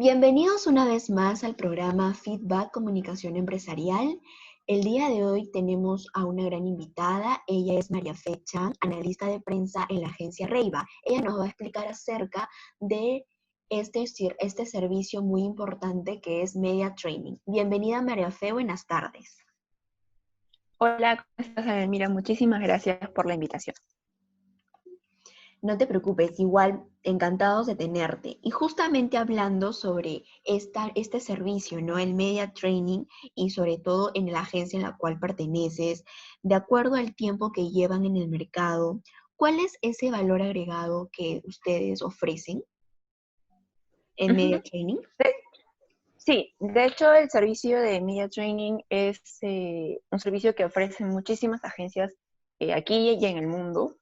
Bienvenidos una vez más al programa Feedback Comunicación Empresarial. El día de hoy tenemos a una gran invitada. Ella es María Fe Chan, analista de prensa en la agencia Reiva. Ella nos va a explicar acerca de este servicio muy importante que es Media Training. Bienvenida María Fe, buenas tardes. Hola, ¿cómo estás, Mira, muchísimas gracias por la invitación. No te preocupes, igual encantados de tenerte. Y justamente hablando sobre este servicio, ¿no? El Media Training y sobre todo en la agencia en la cual perteneces, de acuerdo al tiempo que llevan en el mercado, ¿cuál es ese valor agregado que ustedes ofrecen en Media Ujú. Training? Sí, de hecho el servicio de Media Training es un servicio que ofrecen muchísimas agencias aquí y en el mundo,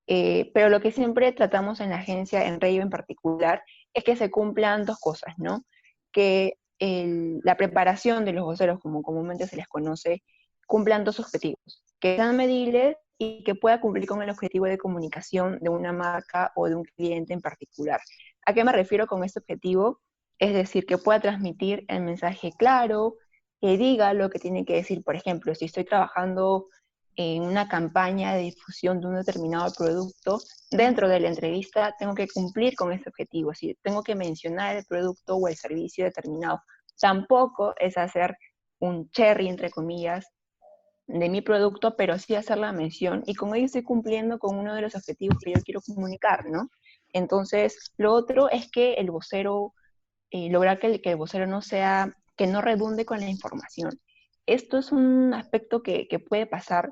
pero lo que siempre tratamos en la agencia, en Rayo en particular, es que se cumplan dos cosas, ¿no? Que la preparación de los voceros, como comúnmente se les conoce, cumplan dos objetivos, que sean medibles y que pueda cumplir con el objetivo de comunicación de una marca o de un cliente en particular. ¿A qué me refiero con este objetivo? Es decir, que pueda transmitir el mensaje claro, que diga lo que tiene que decir. Por ejemplo, si estoy trabajando en una campaña de difusión de un determinado producto, dentro de la entrevista tengo que cumplir con ese objetivo, es decir, tengo que mencionar el producto o el servicio determinado. Tampoco es hacer un cherry, entre comillas, de mi producto, pero sí hacer la mención y con ello estoy cumpliendo con uno de los objetivos que yo quiero comunicar, ¿no? Entonces, lo otro es que el vocero lograr que el vocero no sea, que no redunde con la información. Esto es un aspecto que puede pasar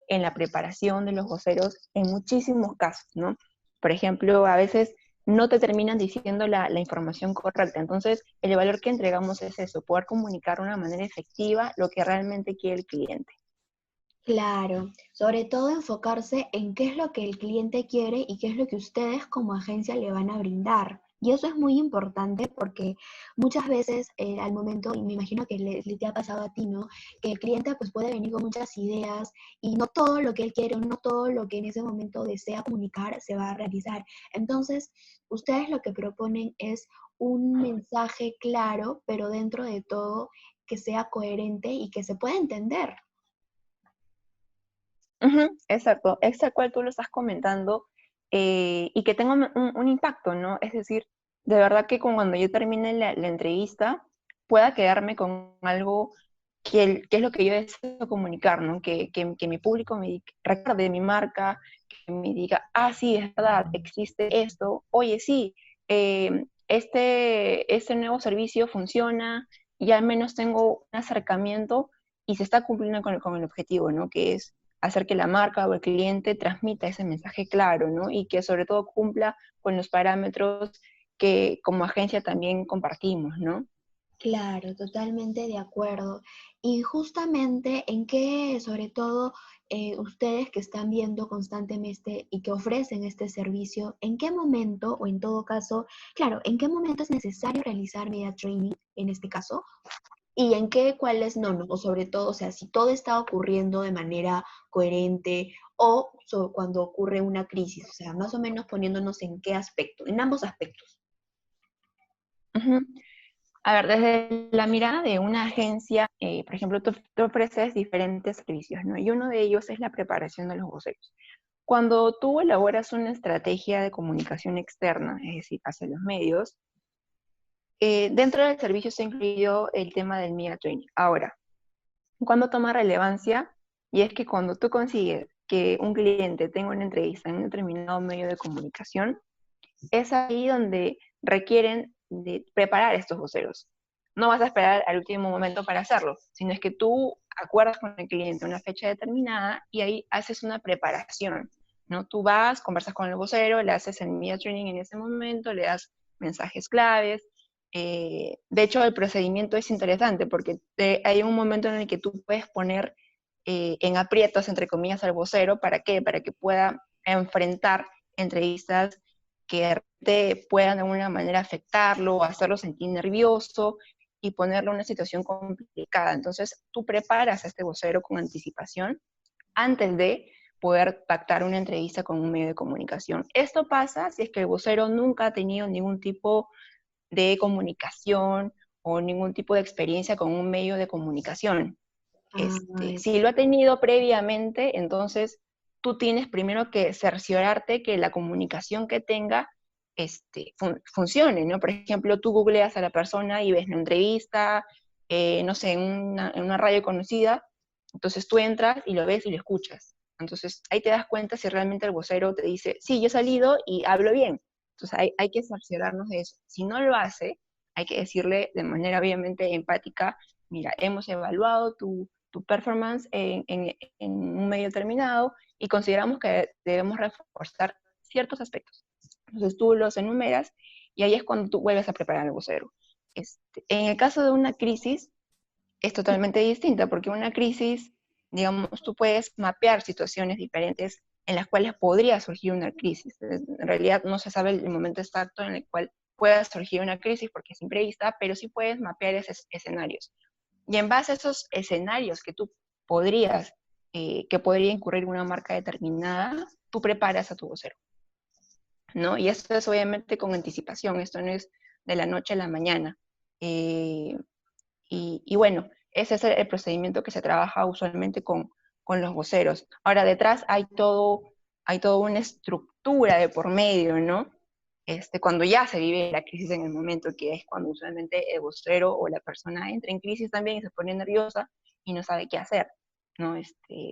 en la preparación de los voceros en muchísimos casos, ¿no? Por ejemplo, a veces no te terminan diciendo la información correcta. Entonces, el valor que entregamos es eso, poder comunicar de una manera efectiva lo que realmente quiere el cliente. Claro, sobre todo enfocarse en qué es lo que el cliente quiere y qué es lo que ustedes como agencia le van a brindar. Y eso es muy importante porque muchas veces al momento, y me imagino que le te ha pasado a ti, ¿no? Que el cliente pues puede venir con muchas ideas y no todo lo que él quiere o no todo lo que en ese momento desea comunicar se va a realizar. Entonces, ustedes lo que proponen es un mensaje claro, pero dentro de todo que sea coherente y que se pueda entender. Ujú, exacto, es tal cual tú lo estás comentando, y que tenga un impacto, ¿no? Es decir, de verdad que cuando yo termine la entrevista pueda quedarme con algo que es lo que yo deseo comunicar, ¿no? Que mi público recuerde mi marca, que me diga, ah, sí, es verdad, existe esto, oye, sí, este nuevo servicio funciona y al menos tengo un acercamiento y se está cumpliendo con el objetivo, ¿no? Que es hacer que la marca o el cliente transmita ese mensaje claro, ¿no? Y que sobre todo cumpla con los parámetros que como agencia también compartimos, ¿no? Claro, totalmente de acuerdo. Y justamente en qué, sobre todo, ustedes que están viendo constantemente y que ofrecen este servicio, ¿en qué momento, o en todo caso, claro, en qué momento es necesario realizar media training en este caso? ¿Y en qué, cuáles no? O sobre todo, o sea, si todo está ocurriendo de manera coherente o cuando ocurre una crisis, o sea, más o menos poniéndonos en qué aspecto, en ambos aspectos. Ujú. A ver, desde la mirada de una agencia, por ejemplo, tú ofreces diferentes servicios, ¿no? Y uno de ellos es la preparación de los voceros. Cuando tú elaboras una estrategia de comunicación externa, es decir, hacia los medios, dentro del servicio está incluido el tema del media training. Ahora, cuando toma relevancia, y es que cuando tú consigues que un cliente tenga una entrevista en un determinado medio de comunicación, es ahí donde requieren de preparar estos voceros. No vas a esperar al último momento para hacerlo, sino es que tú acuerdas con el cliente una fecha determinada y ahí haces una preparación, ¿no? Tú vas, conversas con el vocero, le haces el media training en ese momento, le das mensajes claves. De hecho, el procedimiento es interesante porque hay un momento en el que tú puedes poner en aprietos, entre comillas, al vocero. ¿Para qué? Para que pueda enfrentar entrevistas que te puedan de alguna manera afectarlo o hacerlo sentir nervioso y ponerlo en una situación complicada. Entonces, tú preparas a este vocero con anticipación antes de poder pactar una entrevista con un medio de comunicación. Esto pasa si es que el vocero nunca ha tenido ningún tipo de comunicación o ningún tipo de experiencia con un medio de comunicación. Ay, Si lo ha tenido previamente, entonces tú tienes primero que cerciorarte que la comunicación que tenga funcione, ¿no? Por ejemplo, tú googleas a la persona y ves la entrevista, no sé, en una radio conocida, entonces tú entras y lo ves y lo escuchas. Entonces ahí te das cuenta si realmente el vocero te dice, sí, yo he salido y hablo bien. Entonces hay que cerciorarnos de eso. Si no lo hace, hay que decirle de manera obviamente empática, mira, hemos evaluado tu performance en un medio determinado y consideramos que debemos reforzar ciertos aspectos. Entonces tú los enumeras y ahí es cuando tú vuelves a preparar el vocero. En el caso de una crisis es totalmente distinta porque una crisis, digamos, tú puedes mapear situaciones diferentes en las cuales podría surgir una crisis. En realidad no se sabe el momento exacto en el cual pueda surgir una crisis porque es imprevista, pero sí puedes mapear esos escenarios. Y en base a esos escenarios que tú podrías, que podría incurrir una marca determinada, tú preparas a tu vocero, ¿no? Y esto es obviamente con anticipación, esto no es de la noche a la mañana. Eh, y bueno, ese es el procedimiento que se trabaja usualmente con los voceros. Ahora, detrás hay todo una estructura de por medio, ¿no? Cuando ya se vive la crisis en el momento, que es cuando usualmente el vocero o la persona entra en crisis también y se pone nerviosa y no sabe qué hacer, ¿no?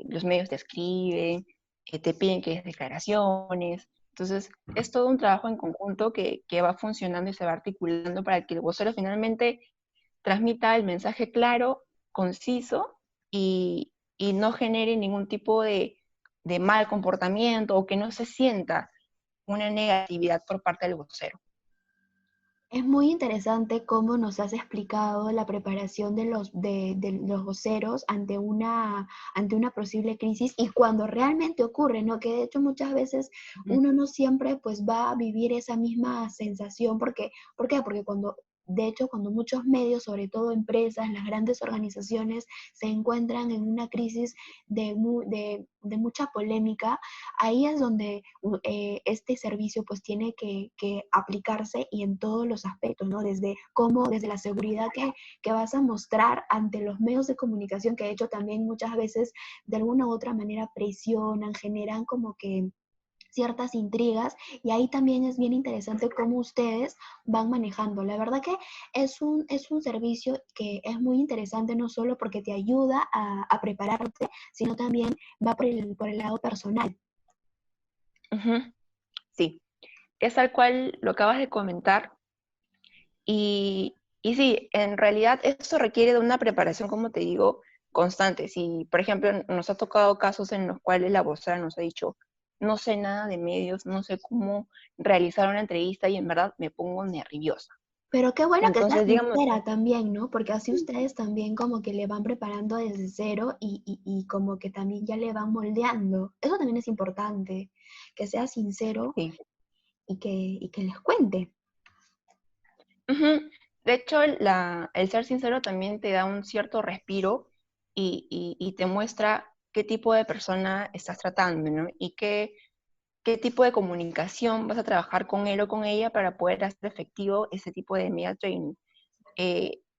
Los medios te escriben, te piden que des declaraciones. Entonces, es todo un trabajo en conjunto que va funcionando y se va articulando para que el vocero finalmente transmita el mensaje claro, conciso y no genere ningún tipo de mal comportamiento o que no se sienta una negatividad por parte del vocero. es muy interesante cómo nos has explicado la preparación de los voceros ante una posible crisis y cuando realmente ocurre, ¿no? Que de hecho muchas veces uno no siempre pues va a vivir esa misma sensación porque, ¿por qué? Porque de hecho, cuando muchos medios, sobre todo empresas, las grandes organizaciones, se encuentran en una crisis de mucha polémica, ahí es donde este servicio pues tiene que aplicarse y en todos los aspectos, ¿no? Desde cómo, desde la seguridad que vas a mostrar ante los medios de comunicación, que de hecho también muchas veces de alguna u otra manera presionan, generan como que ciertas intrigas y ahí también es bien interesante cómo ustedes van manejando. La verdad que es un servicio que es muy interesante no solo porque te ayuda a prepararte, sino también va por el lado personal. Ujú. Sí, es tal cual lo acabas de comentar. Y sí, en realidad esto requiere de una preparación, como te digo, constante. Si, por ejemplo, nos ha tocado casos en los cuales la vocera nos ha dicho, no sé nada de medios, no sé cómo realizar una entrevista y en verdad me pongo nerviosa. Pero qué bueno que seas Entonces, digamos, sincera también, ¿no? Porque así ustedes también como que le van preparando desde cero y como que también ya le van moldeando. Eso también es importante, que sea sincero sí. y que les cuente. Ujú. De hecho, el ser sincero también te da un cierto respiro y te muestra qué tipo de persona estás tratando, ¿no? Y qué tipo de comunicación vas a trabajar con él o con ella para poder hacer efectivo ese tipo de media training.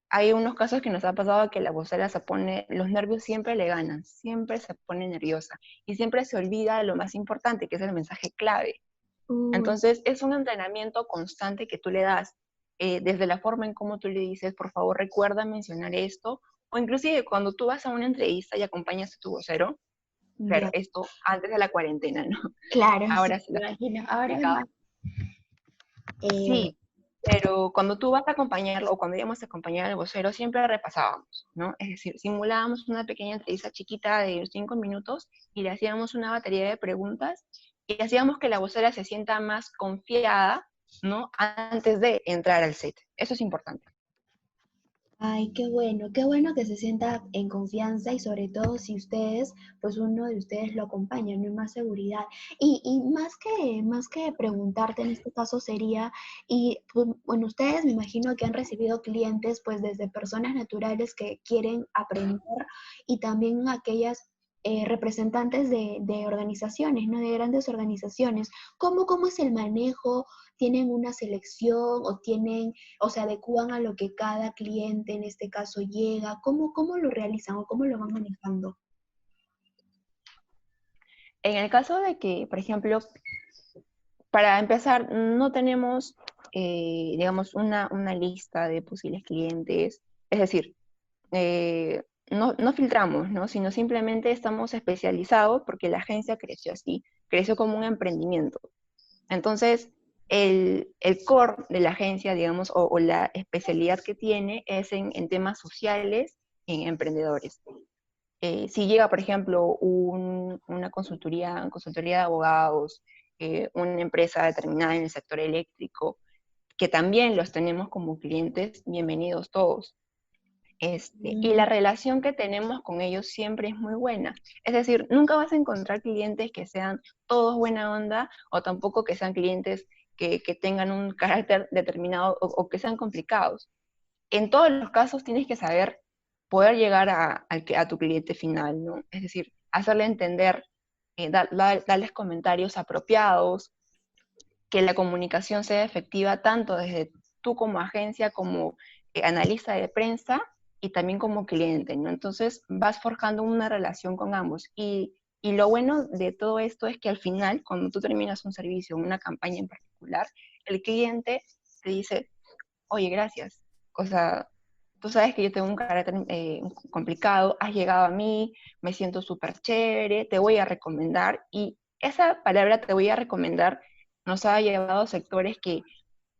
Hay unos casos que nos ha pasado que la vocera se pone, los nervios siempre le ganan, siempre se pone nerviosa y siempre se olvida lo más importante, que es el mensaje clave. Uy, Entonces, es un entrenamiento constante que tú le das, desde la forma en cómo tú le dices, por favor, recuerda mencionar esto, o inclusive cuando tú vas a una entrevista y acompañas a tu vocero, claro, ya, esto antes de la cuarentena, ¿no? claro, sí, Ahora se me la imagino. Ahora es complicado. más, eh, Sí, pero cuando tú vas a acompañarlo o cuando íbamos a acompañar al vocero, siempre repasábamos, ¿no? Es decir, simulábamos una pequeña entrevista chiquita de 5 minutos y le hacíamos una batería de preguntas y hacíamos que la vocera se sienta más confiada, ¿no? Antes de entrar al set. Eso es importante. ay, qué bueno que se sienta en confianza y sobre todo si ustedes, pues uno de ustedes lo acompaña, no hay más seguridad. Y más que preguntarte en este caso sería, y pues, bueno, ustedes me imagino que han recibido clientes pues desde personas naturales que quieren aprender y también aquellas representantes de organizaciones, ¿no? De grandes organizaciones. ¿Cómo es el manejo? ¿Tienen una selección o se adecúan a lo que cada cliente en este caso llega? ¿Cómo lo realizan o cómo lo van manejando? En el caso de que, por ejemplo, para empezar, no tenemos, digamos, una lista de posibles clientes, es decir, no filtramos, ¿no? Sino simplemente estamos especializados porque la agencia creció así, creció como un emprendimiento. Entonces, el core de la agencia, digamos, o la especialidad que tiene es en temas sociales y en emprendedores. Si llega, por ejemplo, una consultoría de abogados, una empresa determinada en el sector eléctrico, que también los tenemos como clientes, bienvenidos todos. Y Mm, la relación que tenemos con ellos siempre es muy buena. Es decir, nunca vas a encontrar clientes que sean todos buena onda o tampoco que sean clientes que tengan un carácter determinado o que sean complicados. En todos los casos tienes que saber poder llegar a tu cliente final, ¿no? Es decir, hacerle entender, darles comentarios apropiados, que la comunicación sea efectiva tanto desde tú como agencia, como analista de prensa y también como cliente, ¿no? Entonces vas forjando una relación con ambos. Y lo bueno de todo esto es que al final, cuando tú terminas un servicio, una campaña en particular, el cliente te dice, oye, gracias. O sea, tú sabes que yo tengo un carácter complicado, has llegado a mí, me siento súper chévere, te voy a recomendar. Y esa palabra te voy a recomendar nos ha llevado a sectores que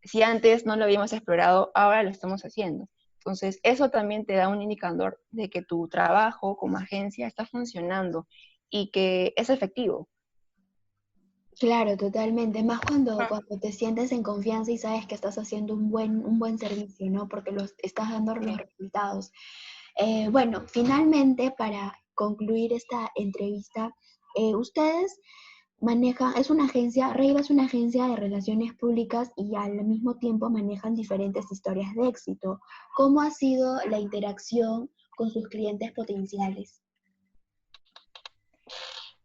si antes no lo habíamos explorado, ahora lo estamos haciendo. Entonces, eso también te da un indicador de que tu trabajo como agencia está funcionando y que es efectivo. claro, totalmente. Más cuando te sientes en confianza y sabes que estás haciendo un buen servicio, ¿no? Porque estás dando los Sí. resultados. Bueno, finalmente, para concluir esta entrevista, ustedes manejan, es una agencia, Reiva es una agencia de relaciones públicas y al mismo tiempo manejan diferentes historias de éxito. ¿Cómo ha sido la interacción con sus clientes potenciales?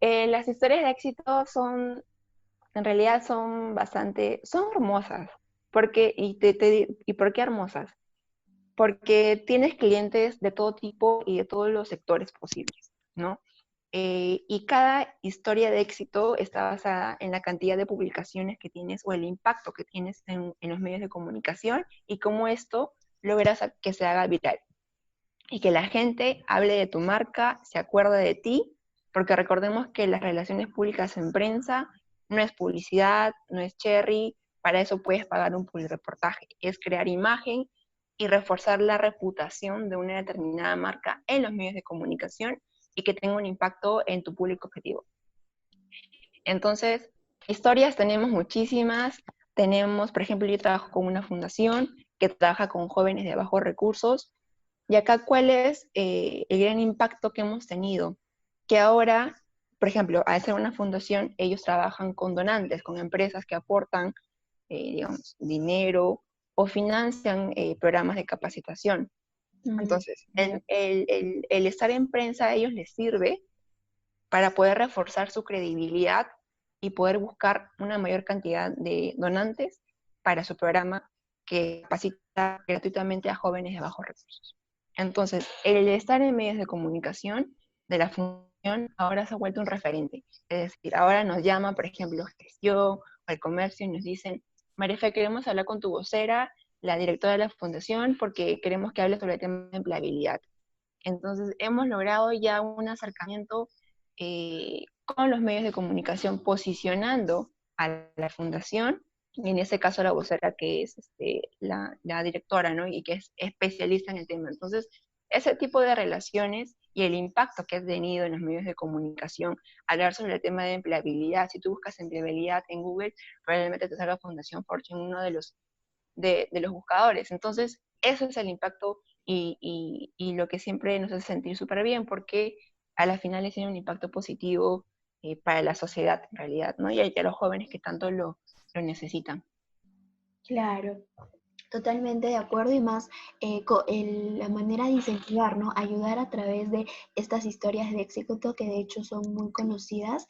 Las historias de éxito son, en realidad son bastante, son hermosas. Porque, ¿y por qué hermosas? Porque tienes clientes de todo tipo y de todos los sectores posibles, ¿no? Y cada historia de éxito está basada en la cantidad de publicaciones que tienes o el impacto que tienes en los medios de comunicación y cómo esto logras que se haga viral y que la gente hable de tu marca, se acuerde de ti, porque recordemos que las relaciones públicas en prensa no es publicidad, no es cherry, para eso puedes pagar un publireportaje, es crear imagen y reforzar la reputación de una determinada marca en los medios de comunicación y que tenga un impacto en tu público objetivo. Entonces, historias tenemos muchísimas. Tenemos, por ejemplo, yo trabajo con una fundación que trabaja con jóvenes de bajos recursos. Y acá, ¿cuál es el gran impacto que hemos tenido? Que ahora, por ejemplo, al ser una fundación, ellos trabajan con donantes, con empresas que aportan, digamos, dinero o financian programas de capacitación. Mm, Entonces, ya. el estar en prensa a ellos les sirve para poder reforzar su credibilidad y poder buscar una mayor cantidad de donantes para su programa que capacita gratuitamente a jóvenes de bajos recursos. Entonces, el estar en medios de comunicación de la función ahora se ha vuelto un referente. Es decir, ahora nos llama, por ejemplo, gestión o el comercio y nos dicen, Marife, queremos hablar con tu vocera, la directora de la fundación, porque queremos que hable sobre el tema de empleabilidad. Entonces, hemos logrado ya un acercamiento con los medios de comunicación posicionando a la fundación, y en ese caso la vocera que es la directora, ¿no? Y que es especialista en el tema. Entonces, ese tipo de relaciones y el impacto que ha tenido en los medios de comunicación, hablar sobre el tema de empleabilidad, si tú buscas empleabilidad en Google, probablemente te salga Fundación Fortune, uno de los buscadores. Entonces, eso es el impacto y lo que siempre nos hace sentir súper bien, porque a la final tiene un impacto positivo para la sociedad, en realidad, ¿no? Y a los jóvenes que tanto lo necesitan. Claro. Totalmente de acuerdo y más la manera de incentivar, ¿no? Ayudar a través de estas historias de éxito que de hecho son muy conocidas.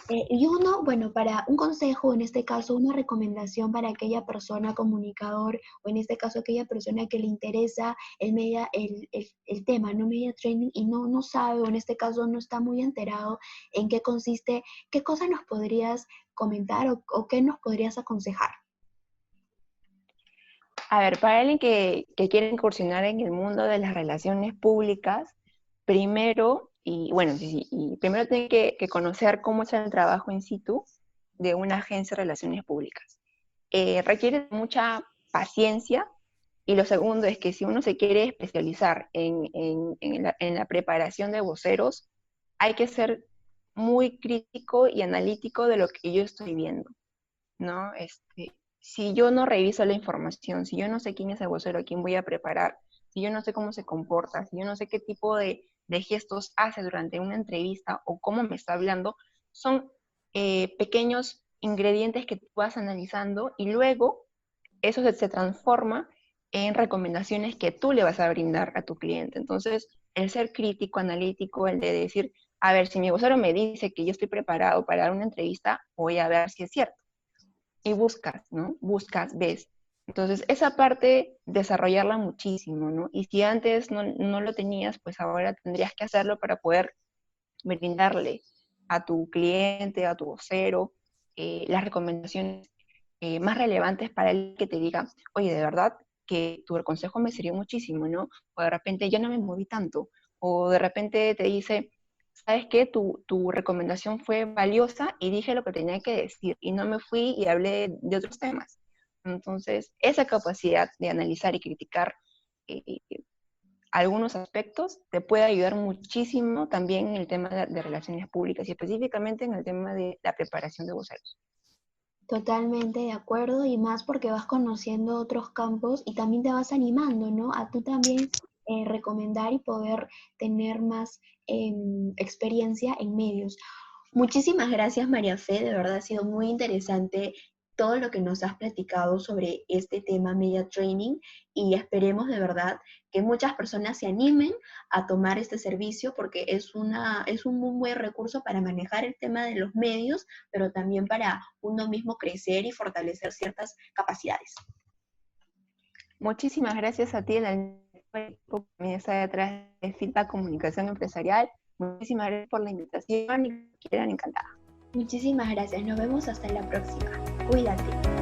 Y uno, bueno, para un consejo, en este caso una recomendación para aquella persona comunicador o en este caso aquella persona que le interesa el tema, ¿no? Media training y no sabe o en este caso no está muy enterado en qué consiste, ¿qué cosas nos podrías comentar o qué nos podrías aconsejar? A ver, para alguien que quiere incursionar en el mundo de las relaciones públicas, primero, y bueno, sí, y primero tiene que conocer cómo es el trabajo in situ de una agencia de relaciones públicas. Requiere mucha paciencia y lo segundo es que si uno se quiere especializar en la preparación de voceros, hay que ser muy crítico y analítico de lo que yo estoy viendo, ¿no? Si yo no reviso la información, si yo no sé quién es el vocero, a quién voy a preparar, si yo no sé cómo se comporta, si yo no sé qué tipo de gestos hace durante una entrevista o cómo me está hablando, son pequeños ingredientes que tú vas analizando y luego eso se transforma en recomendaciones que tú le vas a brindar a tu cliente. Entonces, el ser crítico, analítico, el de decir, a ver, si mi vocero me dice que yo estoy preparado para dar una entrevista, voy a ver si es cierto y buscas, ¿no? Buscas, ves. Entonces, esa parte, desarrollarla muchísimo, ¿no? Y si antes no lo tenías, pues ahora tendrías que hacerlo para poder brindarle a tu cliente, a tu vocero, las recomendaciones más relevantes para el que te diga, oye, de verdad que tu consejo me sirvió muchísimo, ¿no? O de repente ya no me moví tanto, o de repente te dice, ¿sabes qué? Tu recomendación fue valiosa y dije lo que tenía que decir y no me fui y hablé de otros temas. Entonces, esa capacidad de analizar y criticar eh, algunos aspectos te puede ayudar muchísimo también en el tema de relaciones públicas y específicamente en el tema de la preparación de voceros. Totalmente de acuerdo y más porque vas conociendo otros campos y también te vas animando, ¿no? A tú también recomendar y poder tener más experiencia en medios. Muchísimas gracias, María Fe. De verdad ha sido muy interesante todo lo que nos has platicado sobre este tema Media Training y esperemos de verdad que muchas personas se animen a tomar este servicio porque es un muy buen recurso para manejar el tema de los medios, pero también para uno mismo crecer y fortalecer ciertas capacidades. Muchísimas gracias a ti, en el equipo que también está detrás de Feedback Comunicación Empresarial. Muchísimas gracias por la invitación y que quieran encantada. Muchísimas gracias. Nos vemos hasta la próxima. Cuídate.